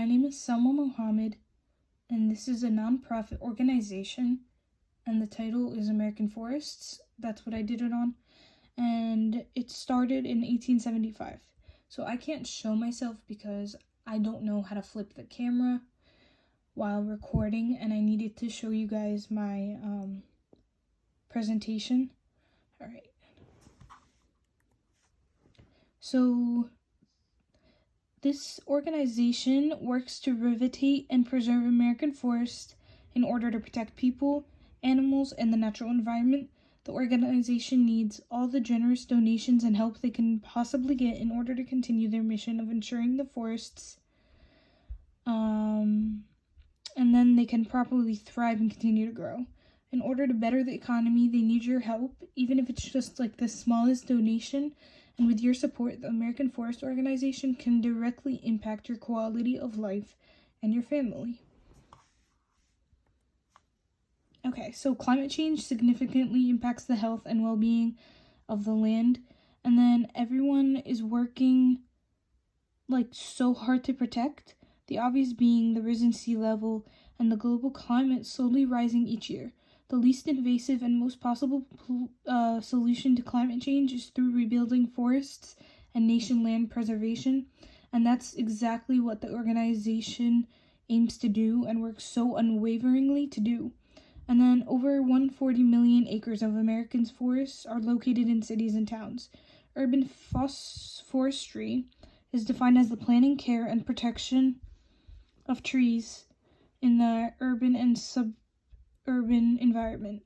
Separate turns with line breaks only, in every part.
my name is Selma Mohammed, and this is a nonprofit organization, and the title is American Forests. That's what I did it on, and it started in 1875. So I can't show myself because I don't know how to flip the camera while recording, and I needed to show you guys my presentation. All right. So this organization works to revitate and preserve American forests in order to protect people, animals, and the natural environment. The organization needs all the generous donations and help they can possibly get in order to continue their mission of ensuring the forests, and then they can properly thrive and continue to grow. In order to better the economy, they need your help, even if it's just like the smallest donation. And with your support, the American Forest Organization can directly impact your quality of life and your family. Okay, so climate change significantly impacts the health and well-being of the land, and then everyone is working so hard to protect, the obvious being the risen sea level and the global climate slowly rising each year. The least invasive and most possible solution to climate change is through rebuilding forests and nation land preservation, and that's exactly what the organization aims to do and works so unwaveringly to do. And then over 140 million acres of Americans' forests are located in cities and towns. Urban forestry is defined as the planting, care, and protection of trees in the urban and suburban environment.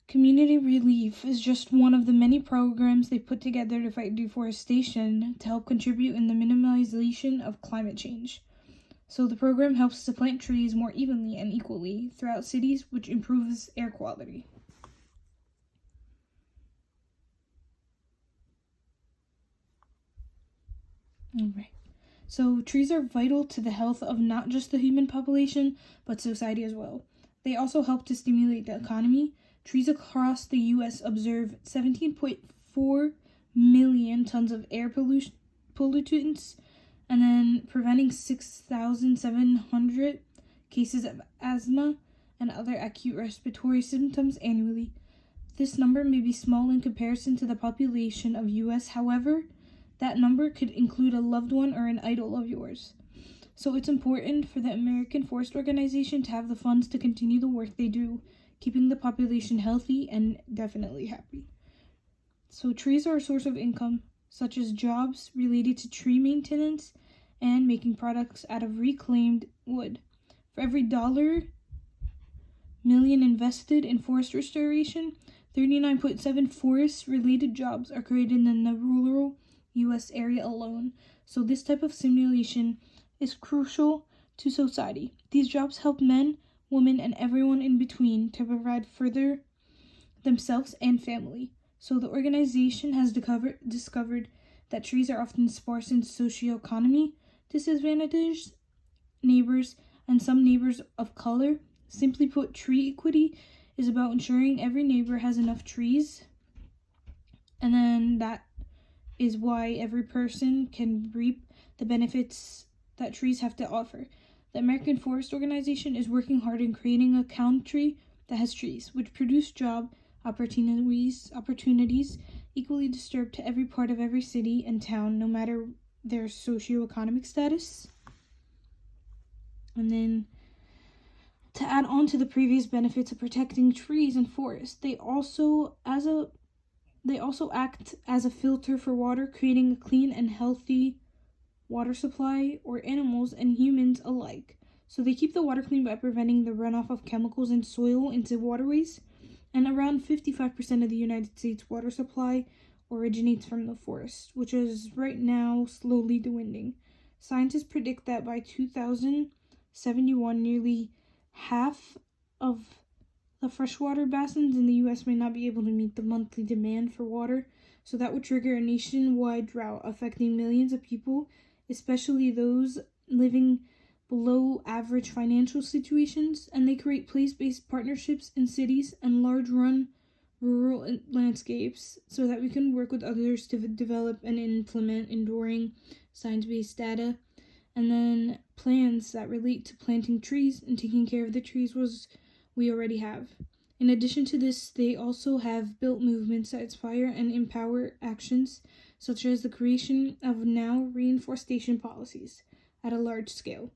Community relief is just one of the many programs they put together to fight deforestation to help contribute in the minimization of climate change. So the program helps to plant trees more evenly and equally throughout cities, which improves air quality. All right. So trees are vital to the health of not just the human population, but society as well. They also help to stimulate the economy. Trees across the U.S. observe 17.4 million tons of air pollutants, and then preventing 6,700 cases of asthma and other acute respiratory symptoms annually. This number may be small in comparison to the population of U.S., however, that number could include a loved one or an idol of yours. So it's important for the American Forest Organization to have the funds to continue the work they do, keeping the population healthy and definitely happy. So trees are a source of income, such as jobs related to tree maintenance and making products out of reclaimed wood. For every $1 million invested in forest restoration, 39.7 forest-related jobs are created in the rural U.S. area alone. So this type of simulation is crucial to society. These jobs help men, women, and everyone in between to provide for themselves and family. So the organization has discovered that trees are often sparse in socioeconomy, disadvantaged neighbors, and some neighbors of color. Simply put, tree equity is about ensuring every neighbor has enough trees, and then that is why every person can reap the benefits that trees have to offer. The American Forest Organization is working hard in creating a country that has trees, which produce job opportunities equally disturbed to every part of every city and town, no matter their socioeconomic status. And then to add on to the previous benefits of protecting trees and forests, they also act as a filter for water, creating a clean and healthy water supply for animals and humans alike. So they keep the water clean by preventing the runoff of chemicals in soil into waterways, and around 55% of the United States water supply originates from the forest, which is right now slowly dwindling. Scientists predict that by 2071, nearly half of the freshwater basins in the U.S. may not be able to meet the monthly demand for water, so that would trigger a nationwide drought affecting millions of people, especially those living below average financial situations, and they create place-based partnerships in cities and large-run rural landscapes so that we can work with others to develop and implement enduring science-based data. And then plans that relate to planting trees and taking care of the trees we already have. In addition to this, they also have built movements that inspire and empower actions, such as the creation of now reforestation policies at a large scale.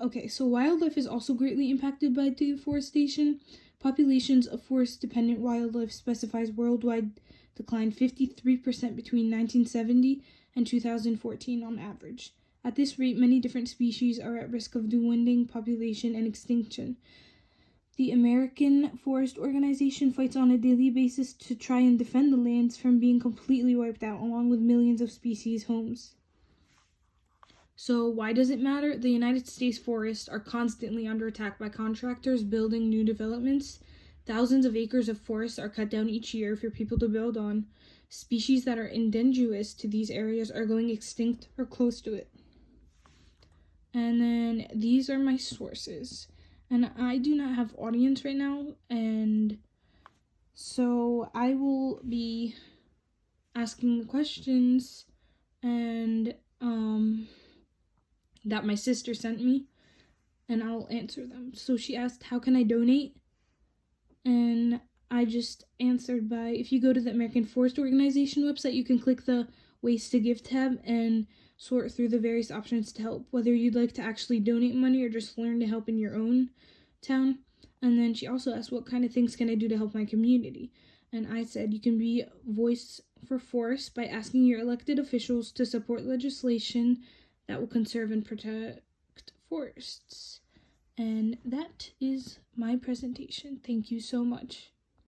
Okay, so wildlife is also greatly impacted by deforestation. Populations of forest-dependent wildlife specifies worldwide declined 53% between 1970 and 2014 on average. At this rate, many different species are at risk of dwindling population and extinction. The American Forest Organization fights on a daily basis to try and defend the lands from being completely wiped out, along with millions of species' homes. So why does it matter? The United States forests are constantly under attack by contractors building new developments. Thousands of acres of forests are cut down each year for people to build on. Species that are indigenous to these areas are going extinct or close to it. And then these are my sources. And I do not have audience right now, and so I will be asking the questions and that my sister sent me, and I'll answer them. So she asked, how can I donate? And I just answered by, if you go to the American Forest Organization website, you can click the Ways to Give tab and sort through the various options to help, whether you'd like to actually donate money or just learn to help in your own town. And then she also asked, what kind of things can I do to help my community? And I said, you can be voice for forests by asking your elected officials to support legislation that will conserve and protect forests. And that is my presentation. Thank you so much.